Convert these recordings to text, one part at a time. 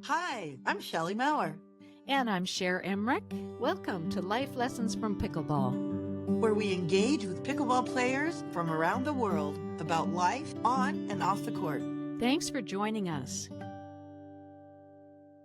Hi, I'm Shelley Maurer, And I'm Cher Emmerich. Welcome to Life Lessons from Pickleball. where we engage with pickleball players from around the world about life on and off the court. Thanks for joining us.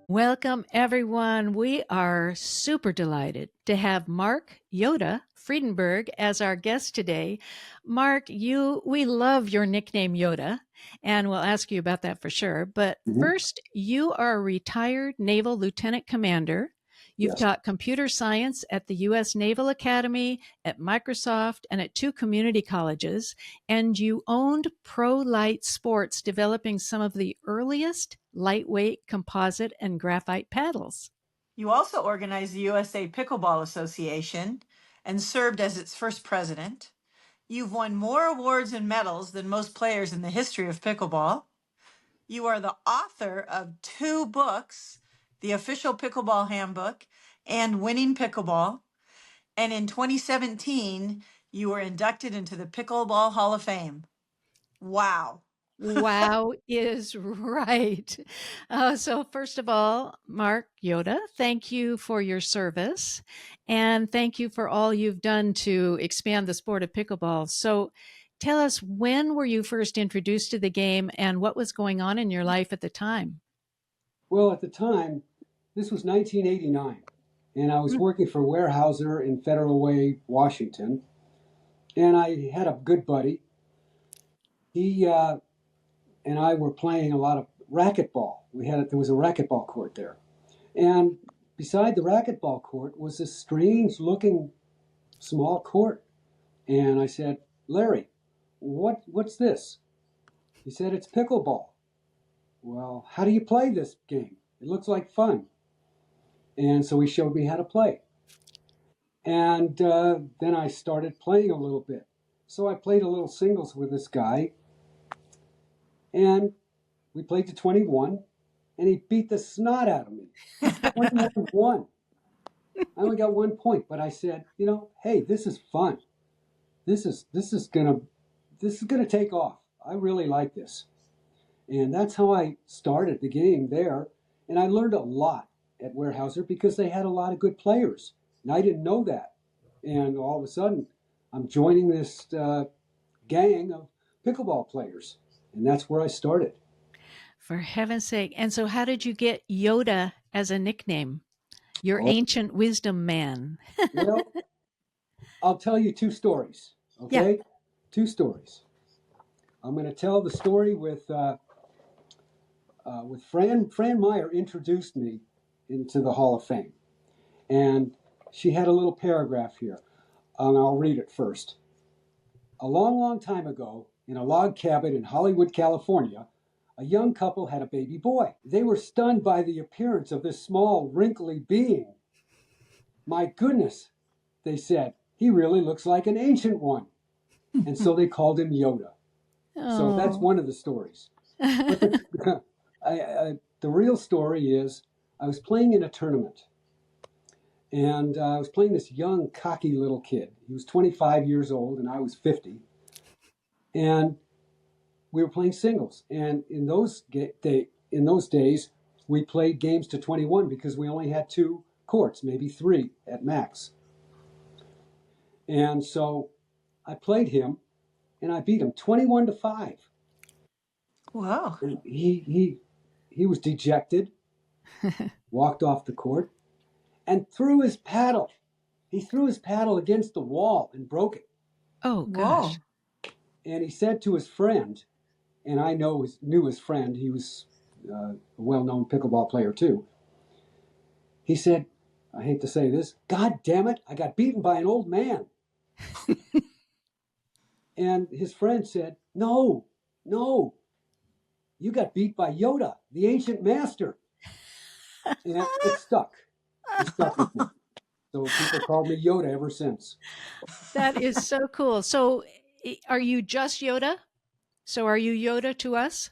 Welcome, everyone. We are super delighted to have Mark Yoda Friedenberg as our guest today. Mark, we love your nickname Yoda, and we'll ask you about that for sure. But first, you are a retired naval lieutenant commander. You've taught computer science at the U.S. Naval Academy, at Microsoft, and at 2 community colleges. And you owned Pro Light Sports, developing some of the earliest lightweight composite and graphite paddles. You also organized the USA Pickleball Association and served as its first president. You've won more awards and medals than most players in the history of pickleball. You are the author of 2 books, The Official Pickleball Handbook and Winning Pickleball. And in 2017, you were inducted into the Pickleball Hall of Fame. Wow. Wow is right. So first of all, Mark Yoda, thank you for your service and thank you for all you've done to expand the sport of pickleball. So tell us, when were you first introduced to the game and what was going on in your life at the time? Well, at the time, this was 1989, and I was working for Weyerhaeuser in Federal Way, Washington, and I had a good buddy. He and I were playing a lot of racquetball. There was a racquetball court there, and beside the racquetball court was this strange-looking small court. And I said, "Larry, what's this?" He said, "It's pickleball." Well, how do you play this game? It looks like fun. And so he showed me how to play. And then I started playing a little bit. So I played a little singles with this guy. And we played to 21. And he beat the snot out of me. 21-1. I only got 1 point. But I said, hey, this is fun. This is gonna take off. I really like this. And that's how I started the game there. And I learned a lot at Weyerhaeuser because they had a lot of good players. And I didn't know that. And all of a sudden, I'm joining this gang of pickleball players. And that's where I started. For heaven's sake. And so how did you get Yoda as a nickname? Your ancient wisdom man. Well, I'll tell you 2 stories. Okay? Yeah. 2 stories. I'm going to tell the story with Fran Meyer introduced me into the Hall of Fame. And she had a little paragraph here, and I'll read it first. A long, long time ago, in a log cabin in Hollywood, California, a young couple had a baby boy. They were stunned by the appearance of this small, wrinkly being. My goodness, they said, he really looks like an ancient one. And so they called him Yoda. So that's one of the stories. But the real story is I was playing in a tournament. And I was playing this young, cocky little kid. He was 25 years old, and I was 50. And we were playing singles. And in those days, we played games to 21 because we only had 2 courts, maybe 3 at max. And so I played him, and I beat him 21-5. Wow. And he was dejected, walked off the court, and threw his paddle. He threw his paddle against the wall and broke it. Oh, gosh. Whoa. And he said to his friend, and I knew his friend, he was a well-known pickleball player too. He said, I hate to say this, God damn it, I got beaten by an old man. And his friend said, no, you got beat by Yoda, the ancient master. And it stuck. It stuck with me. So people called me Yoda ever since. That is so cool. So are you just Yoda? So are you Yoda to us?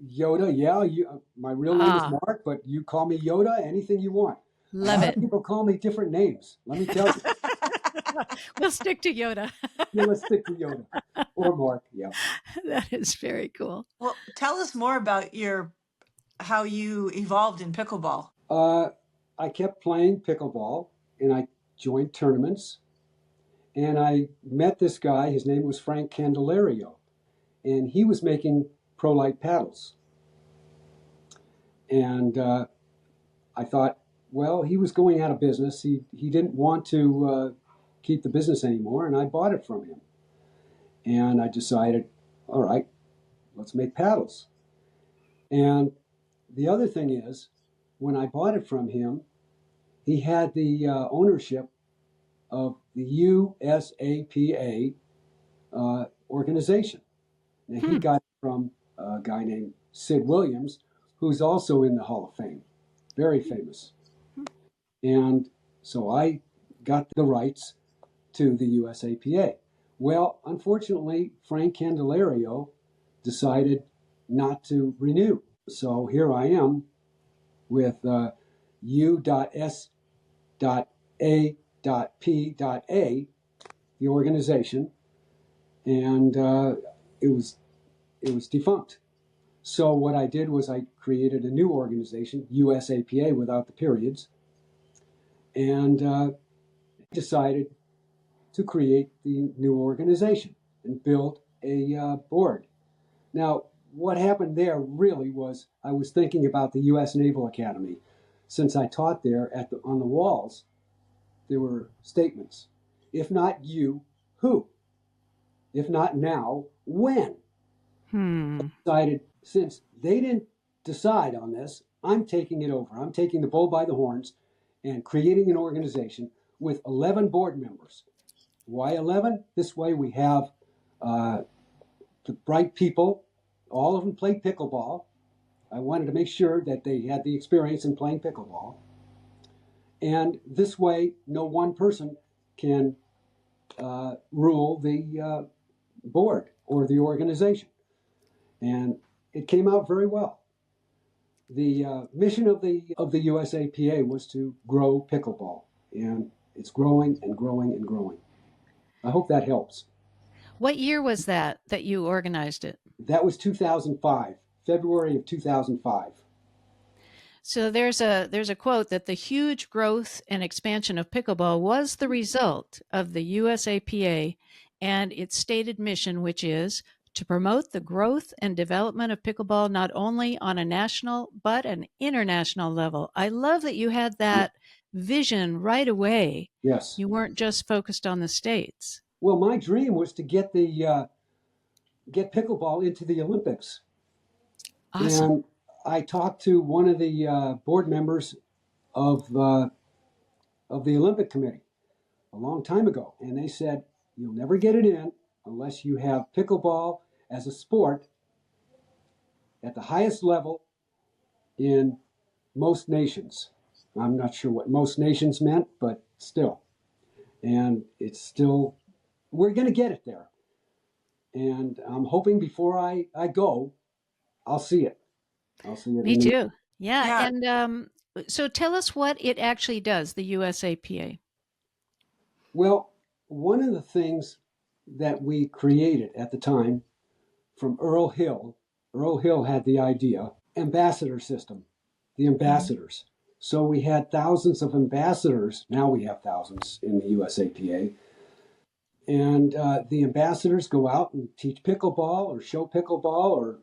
Yoda, yeah. My real name is Mark, but you call me Yoda, anything you want. Love it. People call me different names. Let me tell you. We'll stick to Yoda. Yeah, let's stick to Yoda. Or Mark, yeah. That is very cool. Well, tell us more about your how you evolved in pickleball. I kept playing pickleball, and I joined tournaments, and I met this guy. His name was Frank Candelario, and he was making Pro Light paddles. And I thought, well, he was going out of business. He didn't want to keep the business anymore, and I bought it from him. And I decided, all right, let's make paddles. And the other thing is, when I bought it from him, he had the ownership of the USAPA organization. And he got it from a guy named Sid Williams, who's also in the Hall of Fame, very famous. And so I got the rights to the USAPA. Well, unfortunately, Frank Candelario decided not to renew. So here I am with U.S.A.P.A, the organization, and it was defunct. So what I did was I created a new organization, USAPA without the periods, and decided to create the new organization and build a board. Now, what happened there really was I was thinking about the U.S. Naval Academy. Since I taught there on the walls, there were statements. If not you, who? If not now, when? Decided, since they didn't decide on this, I'm taking it over. I'm taking the bull by the horns and creating an organization with 11 board members. Why 11? This way we have the bright people. All of them played pickleball. I wanted to make sure that they had the experience in playing pickleball. And this way, no one person can rule the board or the organization. And it came out very well. The mission of the USAPA was to grow pickleball, and it's growing and growing and growing. I hope that helps. What year was that you organized it? That was 2005, February of 2005. So there's a quote that the huge growth and expansion of pickleball was the result of the USAPA and its stated mission, which is to promote the growth and development of pickleball not only on a national but an international level. I love that you had that vision right away. Yes. You weren't just focused on the States. Well, my dream was to get pickleball into the Olympics. Awesome. And I talked to one of the board members of the Olympic Committee a long time ago, and they said, you'll never get it in unless you have pickleball as a sport at the highest level in most nations. I'm not sure what most nations meant, but still. And it's still, we're going to get it there. And I'm hoping before I go, I'll see it. I'll see it. Me too. Yeah. Yeah. And so tell us what it actually does, the USAPA. Well, one of the things that we created at the time from Earl Hill had the idea, ambassador system, the ambassadors. So we had thousands of ambassadors. Now we have thousands in the USAPA. And the ambassadors go out and teach pickleball or show pickleball or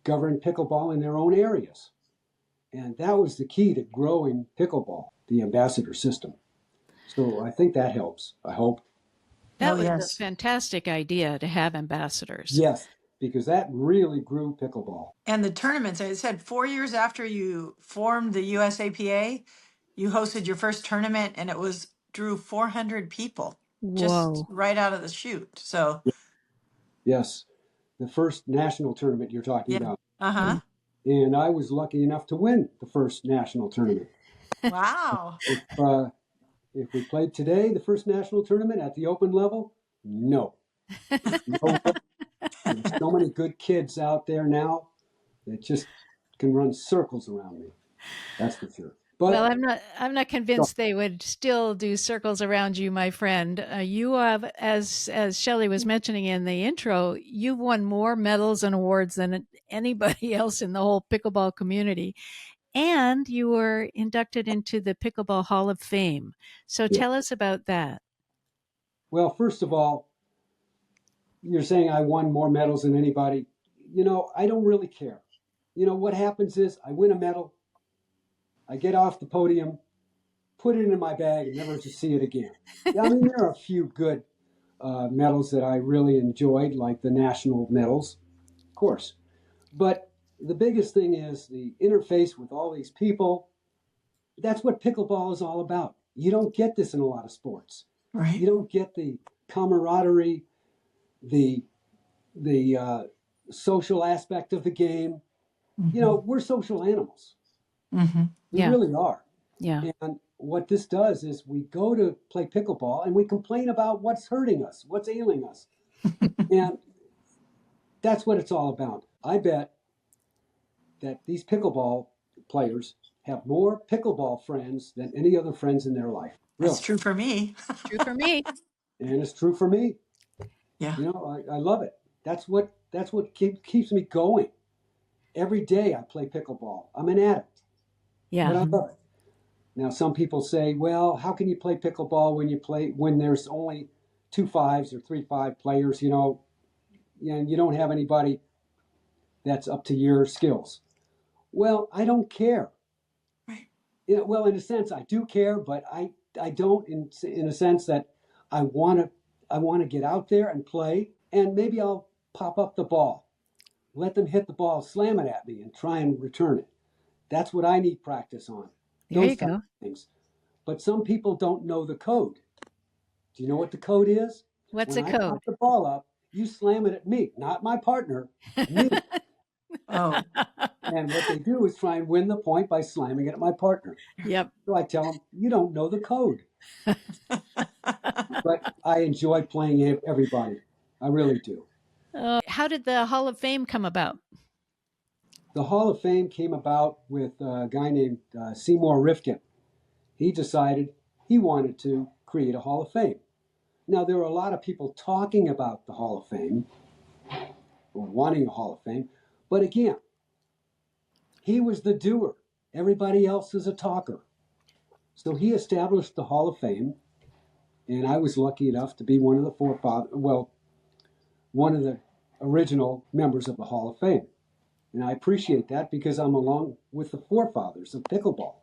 govern pickleball in their own areas. And that was the key to growing pickleball, the ambassador system. So I think that helps. I hope. That was a fantastic idea to have ambassadors. Yes, because that really grew pickleball. And the tournaments, I said 4 years after you formed the USAPA, you hosted your first tournament and it drew 400 people. Whoa. Just right out of the chute. So yes, the first national tournament you're talking about. Uh-huh. And I was lucky enough to win the first national tournament. Wow. If we played today, the first national tournament at the open level, no. There's so many good kids out there now that just can run circles around me. That's for sure. Well, But I'm not convinced they would still do circles around you, my friend. You have, as Shelley was mentioning in the intro, you've won more medals and awards than anybody else in the whole pickleball community, and you were inducted into the Pickleball Hall of Fame. So yeah. tell us about that. Well, first of all, you're saying I won more medals than anybody. I don't really care. What happens is I win a medal, I get off the podium, put it in my bag, and never to see it again. Yeah, I mean, there are a few good medals that I really enjoyed, like the national medals, of course. But the biggest thing is the interface with all these people. That's what pickleball is all about. You don't get this in a lot of sports. You Right. don't get the camaraderie, the social aspect of the game. Mm-hmm. We're social animals. Mm-hmm. We Yeah, really are. yeah, And what this does is we go to play pickleball and we complain about what's hurting us, what's ailing us. And that's what it's all about. I bet that these pickleball players have more pickleball friends than any other friends in their life. That's Really. true for me. true for me. And it's true for me. Yeah. I love it. That's what keeps me going. Every day I play pickleball. I'm an addict, but Yeah, I Mm-hmm. love it. Now some people say, well, how can you play pickleball when there's only 2 5s or 3 5 players, and you don't have anybody that's up to your skills? Well, I don't care. Right. Well, in a sense, I do care, but I don't in a sense that I want to get out there and play, and maybe I'll pop up the ball, let them hit the ball, slam it at me, and try and return it. That's what I need practice on. there you Those type go. of things. But some people don't know the code. Do you know what the code is? What's When a I code? pop the ball up, you slam it at me, not my partner, me. Oh, And what they do is try and win the point by slamming it at my partner. Yep. So I tell them, you don't know the code. But I enjoy playing everybody. I really do. How did the Hall of Fame come about? The Hall of Fame came about with a guy named Seymour Rifkin. He decided he wanted to create a Hall of Fame. Now, there were a lot of people talking about the Hall of Fame or wanting a Hall of Fame, but again, he was the doer. Everybody else is a talker. So he established the Hall of Fame, and I was lucky enough to be one of the one of the original members of the Hall of Fame. And I appreciate that because I'm along with the forefathers of pickleball.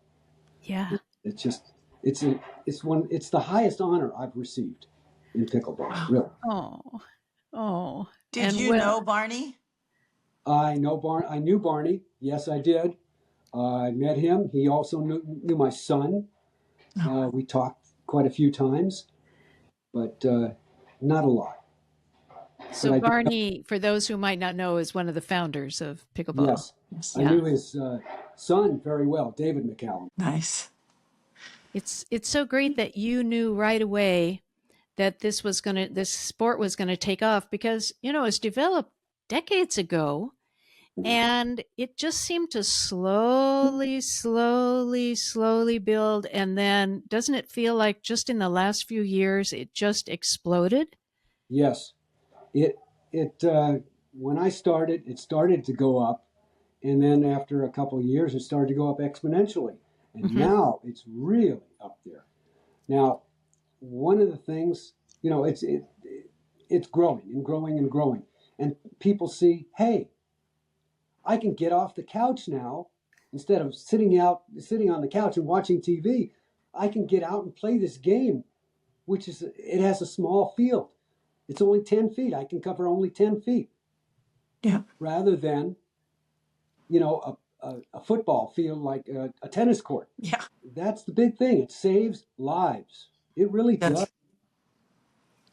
Yeah. It's just it's the highest honor I've received in pickleball, wow. really. Oh, oh, Did and you well, know Barney? I knew Barney. Yes, I did. I met him. He also knew my son. No. We talked quite a few times, but not a lot. But so I did. Barney, for those who might not know, is one of the founders of pickleball. Yes, Yes. I Yeah. knew his son very well, David McCallum. Nice. It's so great that you knew right away that this sport was gonna take off because, it was developed decades ago and it just seemed to slowly, slowly, slowly build. And then doesn't it feel like just in the last few years it just exploded? Yes, it it when I started, it started to go up, and then after a couple of years, it started to go up exponentially, and Hmm. now it's really up there. Now, one of the things, it's growing and growing and growing, and people see, hey, I can get off the couch now instead of sitting on the couch and watching TV. I can get out and play this game, it has a small field. It's only 10 feet. I can cover only 10 feet Yeah. rather than, a football field like a tennis court. Yeah. That's the big thing. It saves lives. It really does.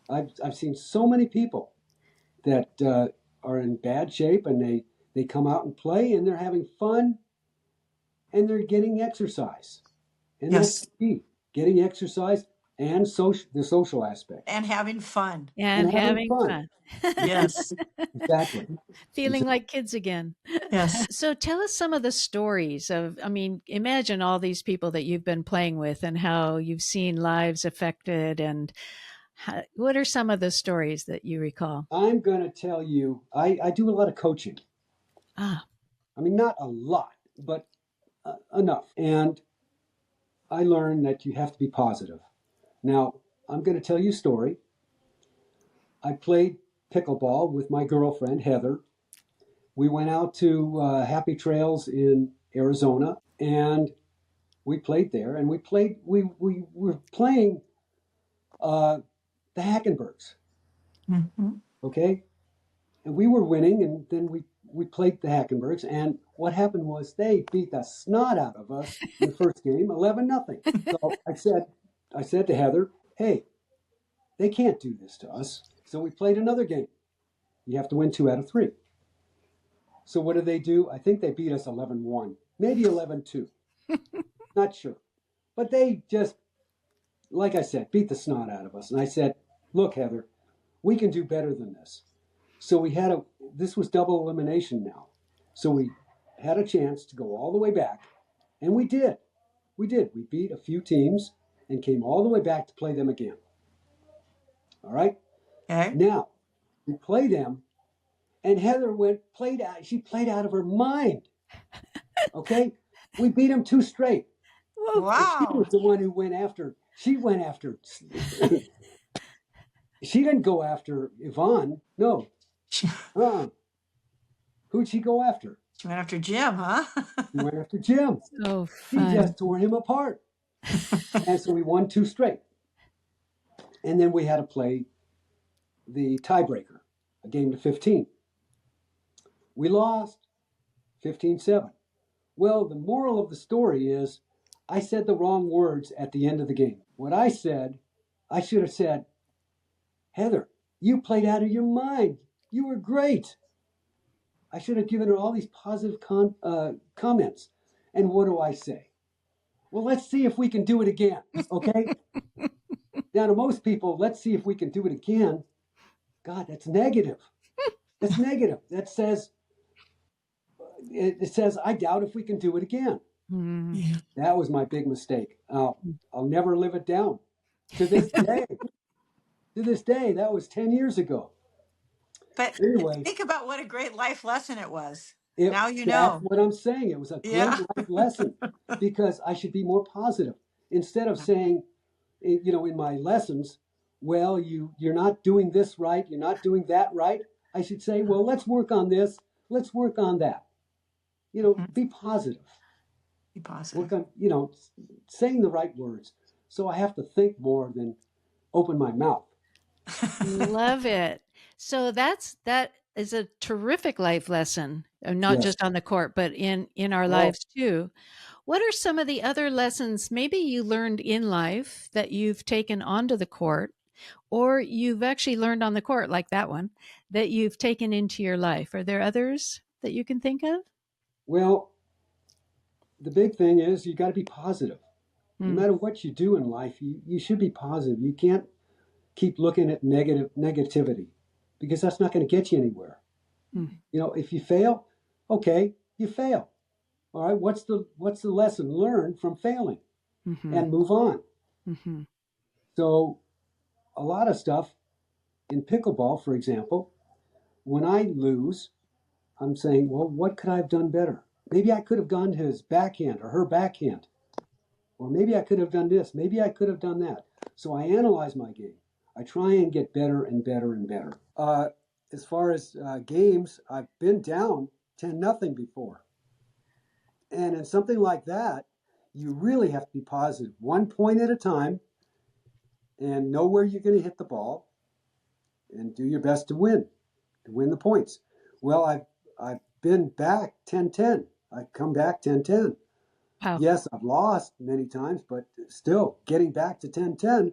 That's I've seen so many people that are in bad shape and they come out and play and they're having fun and they're getting exercise. And that's yes. the key. Getting exercise and the social aspect. And having fun. And having fun. Yes. Exactly. Feeling like kids again. Yes. So tell us some of the stories of, I mean, imagine all these people that you've been playing with and how you've seen lives affected. And what are some of the stories that you recall? I'm going to tell you, I do a lot of coaching. Ah, I mean, not a lot, but enough. And I learned that you have to be positive. Now, I'm going to tell you a story. I played pickleball with my girlfriend, Heather. We went out to Happy Trails in Arizona, and we played there. And we were playing the Hackenbergs, Mm-hmm. okay? And we were winning, and then we played the Hackenbergs. And what happened was they beat the snot out of us in the first game, 11-0. So I said to Heather, hey, they can't do this to us. So we played another game. You have to win 2 out of 3. So what did they do? I think they beat us 11-1, maybe 11-2. Not sure. But they just, like I said, beat the snot out of us. And I said, look, Heather, we can do better than this. So this was double elimination now. So we had a chance to go all the way back. And we did. We did. We beat a few teams and came all the way back to play them again. All right? Okay. Now, we play them, and Heather she played out of her mind. Okay? We beat them 2 straight. whoa. Wow. She was the one who she went after. She didn't go after Yvonne. No. Who'd she go after? She went after Jim, huh? She went after Jim. So She fun. just tore him apart. And so we won 2 straight. And then we had to play the tiebreaker, a game to 15. We lost 15-7. Well, the moral of the story is I said the wrong words at the end of the game. What I said, I should have said, Heather, you played out of your mind. You were great. I should have given her all these positive comments. And what do I say? Well, let's see if we can do it again, okay? Now, to most people, let's see if we can do it again. God, that's negative. That's negative. That says, it says, I doubt if we can do it again. Mm. That was my big mistake. I'll never live it down to this day. To this day, that was 10 years ago. But Anyway, think about what a great life lesson it was. It, Now you that's know. what I'm saying. It was a great Yeah. life lesson because I should be more positive instead of saying, you know, in my lessons, well, you're not doing this right, you're not doing that right. I should say, well, let's work on this, let's work on that. You know, be positive. Be positive. Work on, you know, saying the right words. So I have to think more than open my mouth. Love it. So that is a terrific life lesson, not Yes. just on the court, but in our lives too. What are some of the other lessons maybe you learned in life that you've taken onto the court, or you've actually learned on the court, like that one, that you've taken into your life? Are there others that you can think of? Well, the big thing is you got to be positive. No Mm. matter what you do in life, you should be positive. You can't keep looking at negativity because that's not going to get you anywhere. Mm. You know, if you fail, okay, you fail. All right, what's the lesson learned from failing? Mm-hmm. And move on. Mm-hmm. So a lot of stuff in pickleball, for example, when I lose, I'm saying, well, what could I have done better? Maybe I could have gone to his backhand or her backhand. Or maybe I could have done this. Maybe I could have done that. So I analyze my game. I try and get better and better and better. As far as games, I've been down 10-0 before. And in something like that, you really have to be positive. 1 point at a time and know where you're going to hit the ball and do your best to win the points. Well, I've been back 10-10. I've come back 10-10. Wow. Yes, I've lost many times, but still getting back to 10-10,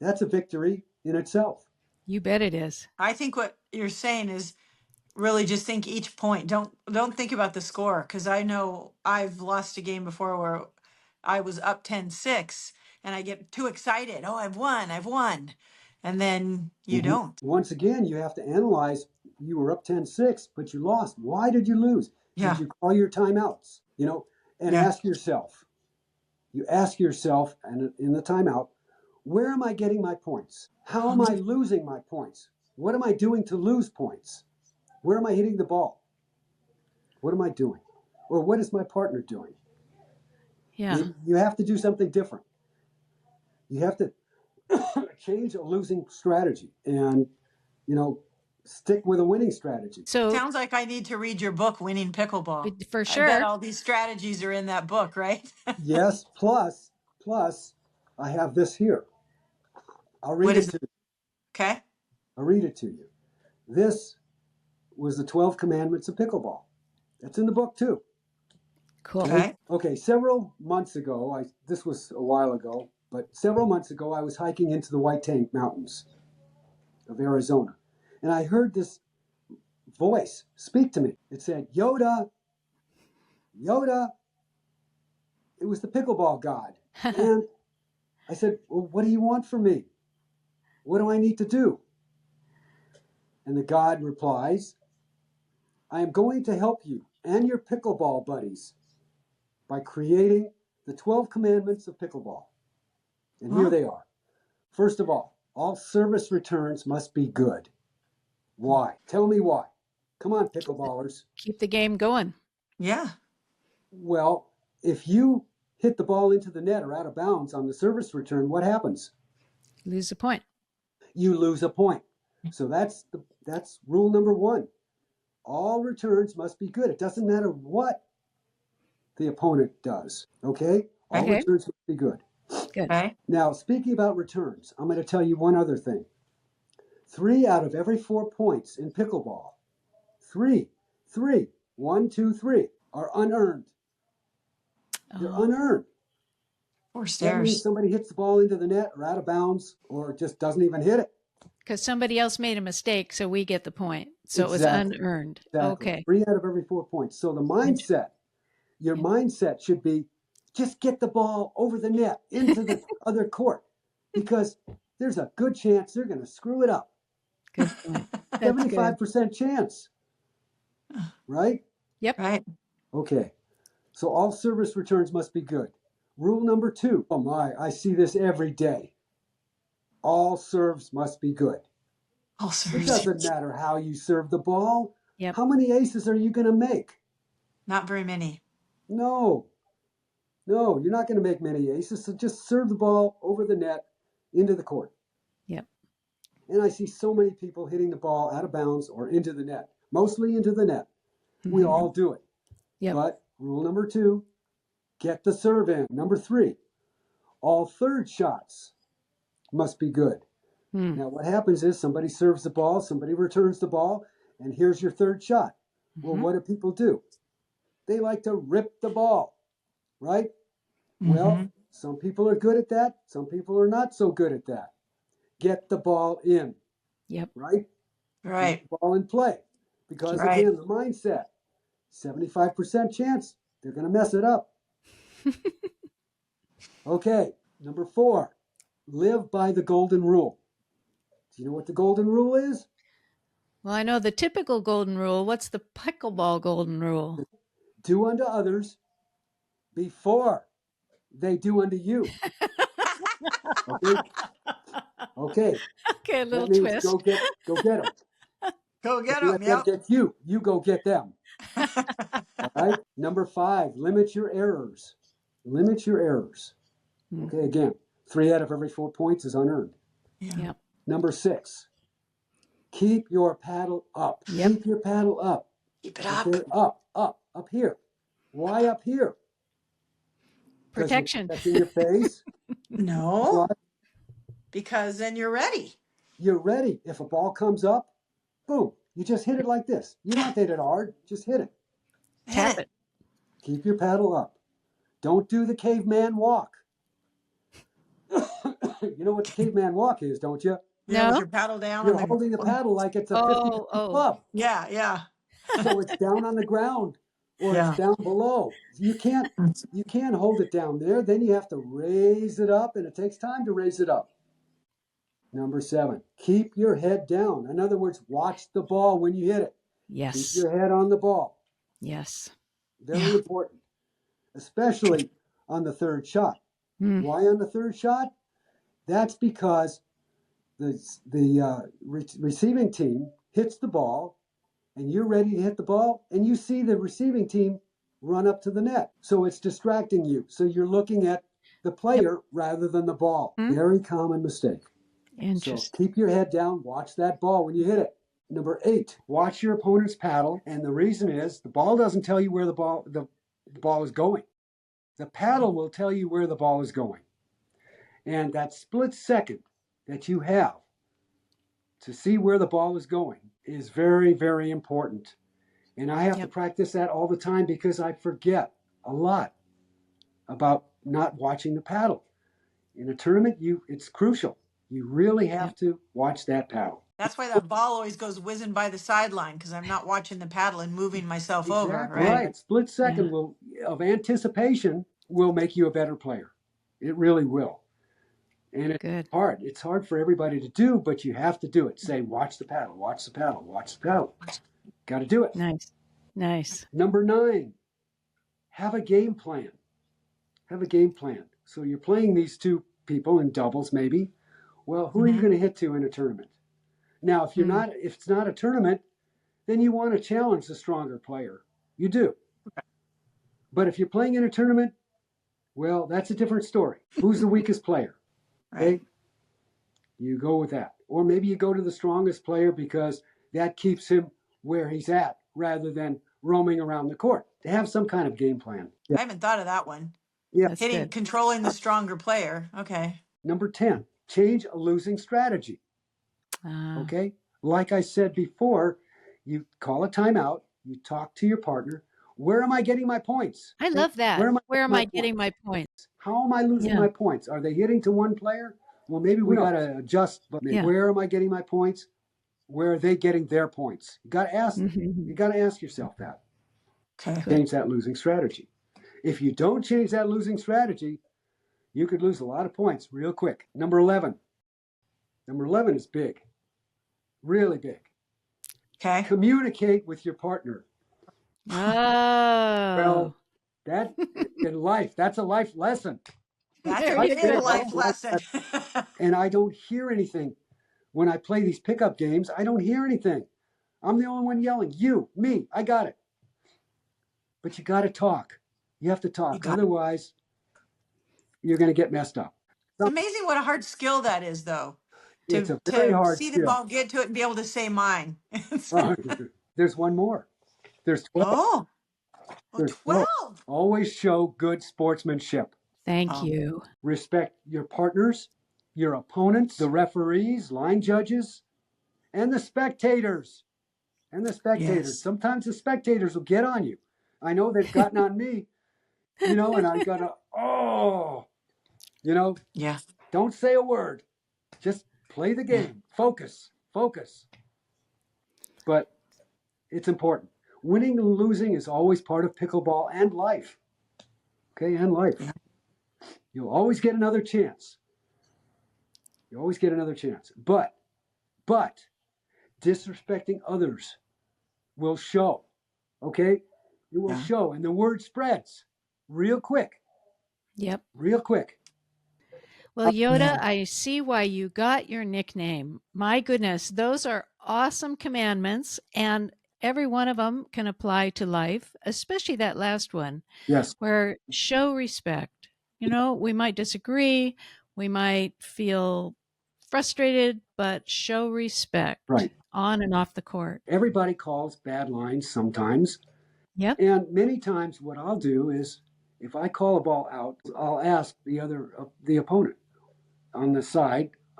that's a victory in itself. You bet it is. I think what you're saying is really just think each point. Don't think about the score, because I know I've lost a game before where I was up 10-6 and I get too excited. Oh, I've won. And then you don't. Once again, you have to analyze. You were up 10-6, but you lost. Why did you lose? Yeah. Did you call your timeouts? And Yeah. ask yourself. You ask yourself, and in the timeout, where am I getting my points? How am I losing my points? What am I doing to lose points? Where am I hitting the ball? What am I doing? Or what is my partner doing? Yeah. You have to do something different. You have to change a losing strategy and, stick with a winning strategy. So Sounds like I need to read your book, Winning Pickleball. for I bet sure. all these strategies are in that book, right? Yes, plus, I have this here. I'll read What it is to it? you. Okay. I'll read it to you. This was the 12 Commandments of Pickleball. That's in the book too. Cool. Okay. Okay, several months ago, this was a while ago, but several months ago, I was hiking into the White Tank Mountains of Arizona, and I heard this voice speak to me. It said, Yoda, Yoda. It was the pickleball god. And I said, well, what do you want from me? What do I need to do? And the god replies, I am going to help you and your pickleball buddies by creating the 12 commandments of pickleball. And here they are. First of all service returns must be good. Why? Tell me why. Come on, pickleballers. Keep the game going. Yeah. Well, if you hit the ball into the net or out of bounds on the service return, what happens? Lose a point. You lose a point. So that's rule number 1. All returns must be good. It doesn't matter what the opponent does. Okay? All Okay. returns must be good. Good. Okay. Now, speaking about returns, I'm going to tell you one other thing. 3 out of every 4 points in pickleball, 1, 2, 3, are unearned. They're unearned. Four That means stairs. somebody hits the ball into the net or out of bounds or just doesn't even hit it. Because somebody else made a mistake, so we get the point. So it was Exactly. unearned. Exactly. Okay. 3 out of every 4 points. So the mindset, your mindset should be just get the ball over the net into the other court because there's a good chance they're going to screw it up. Good point. 75% chance. Right? Yep. Right. Okay. So all service returns must be good. Rule number 2. Oh my, I see this every day. All serves must be good. All It serves. doesn't matter how you serve the ball. Yep. How many aces are you going to make? Not very many. No, you're not going to make many aces. So just serve the ball over the net into the court. Yep. And I see so many people hitting the ball out of bounds or into the net, mostly into the net. We all do it. Yep. But rule number 2, get the serve in. Number 3, all third shots must be good. Now, what happens is somebody serves the ball, somebody returns the ball, and here's your third shot. Well, what do people do? They like to rip the ball, right? Well, some people are good at that. Some people are not so good at that. Get the ball in. Yep. Right? Right. Get the ball in play. Because, Right. again, the mindset, 75% chance they're going to mess it up. Okay, number 4, live by the golden rule. Do you know what the golden rule is? Well, I know the typical golden rule. What's the pickleball golden rule? Do unto others before they do unto you. Okay? Okay. Okay, a little That means twist. go get them. Go get Don't them. let them Yep. get you. You go get them. All right? Number 5, limit your errors. Limit your errors. Okay, again, 3 out of every 4 points is unearned. Yep. Number 6, keep your paddle up. Yep. Keep your paddle up. Keep it up. Okay, up here. Why up here? 'Cause Protection. you're protecting your face. No. Why? Because then you're ready. You're ready. If a ball comes up, boom, you just hit it like this. You don't have to hit it hard, just hit it. Tap it. Keep your paddle up. Don't do the caveman walk. You know what the caveman walk is, don't you? Yeah, No? with your paddle down. You're on holding the paddle like it's a 50 Oh. club. Yeah, yeah. So it's down on the ground or it's Yeah. down below. You can't hold it down there. Then you have to raise it up, and it takes time to raise it up. Number 7, keep your head down. In other words, watch the ball when you hit it. Keep Yes. your head on the ball. Yes. Very important, especially on the third shot. Mm. Why on the third shot? That's because the receiving team hits the ball, and you're ready to hit the ball, and you see the receiving team run up to the net. So it's distracting you. So you're looking at the player rather than the ball. Very common mistake. So Interesting. keep your head down, watch that ball when you hit it. Number 8, watch your opponent's paddle. And the reason is the ball doesn't tell you where the ball is going. The paddle will tell you where the ball is going. And that split second that you have to see where the ball is going is very, very important. And I have to practice that all the time because I forget a lot about not watching the paddle. In a tournament, it's crucial. You really have to watch that paddle. That's why that ball always goes whizzing by the sideline, because I'm not watching the paddle and moving myself over. Exactly Right. right. Split second of anticipation will make you a better player. It really will. And it's hard. It's hard for everybody to do, but you have to do it. Say, watch the paddle, watch the paddle, watch the paddle. Got to do it. Nice. Nice. Number 9, have a game plan. Have a game plan. So you're playing these two people in doubles, maybe. Well, who are you going to hit to in a tournament? Now, if it's not a tournament, then you want to challenge the stronger player. You do. But if you're playing in a tournament, well, that's a different story. Who's the weakest player? Okay? You go with that. Or maybe you go to the strongest player because that keeps him where he's at rather than roaming around the court. To have some kind of game plan. I haven't thought of that one. Yeah. Controlling the stronger player. Okay. Number 10, change a losing strategy. Okay? Like I said before, you call a timeout, you talk to your partner. Where am I getting my points? I love that. Where am I getting my points? How am I losing my points? Are they hitting to one player? Well, maybe we got to adjust. But where am I getting my points? Where are they getting their points? You got to ask. You got to ask yourself that. Okay. Change that losing strategy. If you don't change that losing strategy, you could lose a lot of points real quick. Number 11. Number 11 is big. Really big. Okay. Communicate with your partner. Oh. Well, that in life, that's a life lesson. That's a big life lesson. And I don't hear anything. When I play these pickup games, I don't hear anything. I'm the only one yelling, you, me, I got it. But you got to talk. You have to talk. Otherwise, you're going to get messed up. It's amazing what a hard skill that is, though. It's a very hard see skill. the ball, get to it, and be able to say mine. There's one more. There's 12. There's 12. Always show good sportsmanship. Thank you. Respect your partners, your opponents, the referees, line judges, and the spectators. Yes. Sometimes the spectators will get on you. I know they've gotten on me, and I got to, don't say a word. Just play the game. Focus. But it's important. Winning and losing is always part of pickleball and life. Okay, and life. Yeah. You'll always get another chance. But disrespecting others will show. Okay? It will show. And the word spreads real quick. Yep. Real quick. Well, Yoda, I see why you got your nickname. My goodness, those are awesome commandments, and every one of them can apply to life, especially that last one. Yes. Where show respect. We might disagree, we might feel frustrated, but show respect on and off the court. Everybody calls bad lines sometimes. Yep. And many times what I'll do is if I call a ball out, I'll ask the opponent on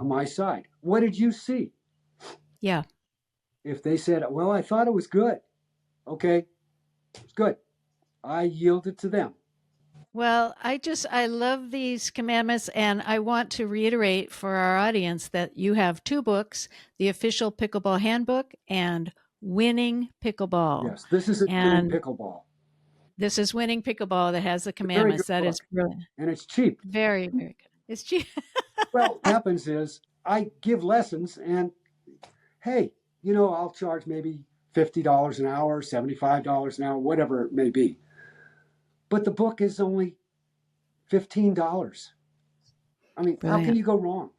my side, what did you see? Yeah. If they said, well, I thought it was good. Okay, it's good. I yielded to them. Well, I love these commandments, and I want to reiterate for our audience that you have 2 books, the official Pickleball Handbook and Winning Pickleball. Yes, this is Winning Pickleball. This is Winning Pickleball that has the It's a very good commandments. That book, is brilliant. and it's cheap. Very, very good. It's cheap. Well, what happens is I give lessons, and hey, I'll charge maybe $50 an hour, $75 an hour, whatever it may be. But the book is only $15. I mean, how can you go wrong?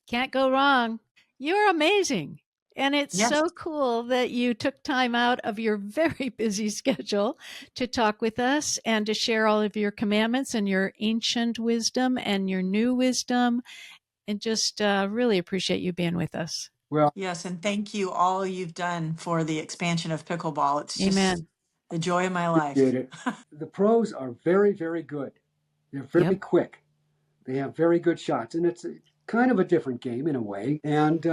Can't go wrong. You're amazing. And it's Yes. so cool that you took time out of your very busy schedule to talk with us and to share all of your commandments and your ancient wisdom and your new wisdom. And just really appreciate you being with us. Well, Yes, and thank you all you've done for the expansion of pickleball. It's just Amen. the joy of my life. did it. The pros are very, very good. They're very quick. They have very good shots, and it's kind of a different game in a way. And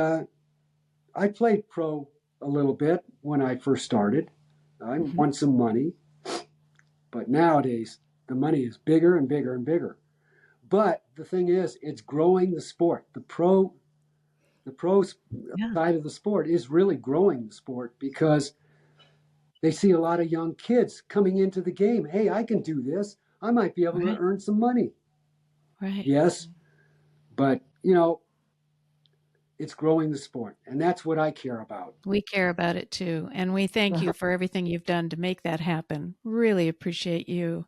I played pro a little bit when I first started. I won some money, but nowadays the money is bigger and bigger and bigger. But the thing is, it's growing the sport. The pros side of the sport is really growing the sport because they see a lot of young kids coming into the game. Hey, I can do this. I might be able to earn some money. Right. Yes, but it's growing the sport, and that's what I care about. We care about it too, and we thank you for everything you've done to make that happen. Really appreciate you.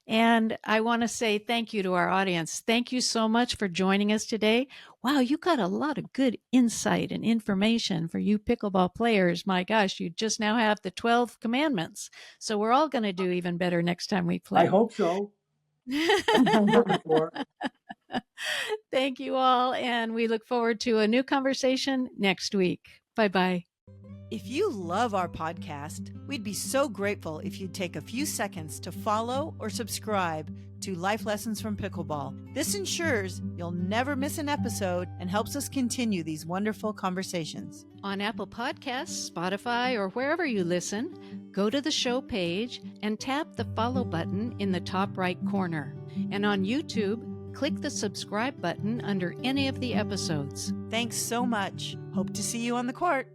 And I want to say thank you to our audience. Thank you so much for joining us today. Wow, you got a lot of good insight and information for you pickleball players. My gosh, you just now have the 12 commandments. So we're all going to do even better next time we play. I hope so. I'm looking for. Thank you all, and we look forward to a new conversation next week. Bye-bye. If you love our podcast, we'd be so grateful if you'd take a few seconds to follow or subscribe to Life Lessons from Pickleball. This ensures you'll never miss an episode and helps us continue these wonderful conversations. On Apple Podcasts, Spotify, or wherever you listen, go to the show page and tap the follow button in the top right corner. And on YouTube, click the subscribe button under any of the episodes. Thanks so much. Hope to see you on the court.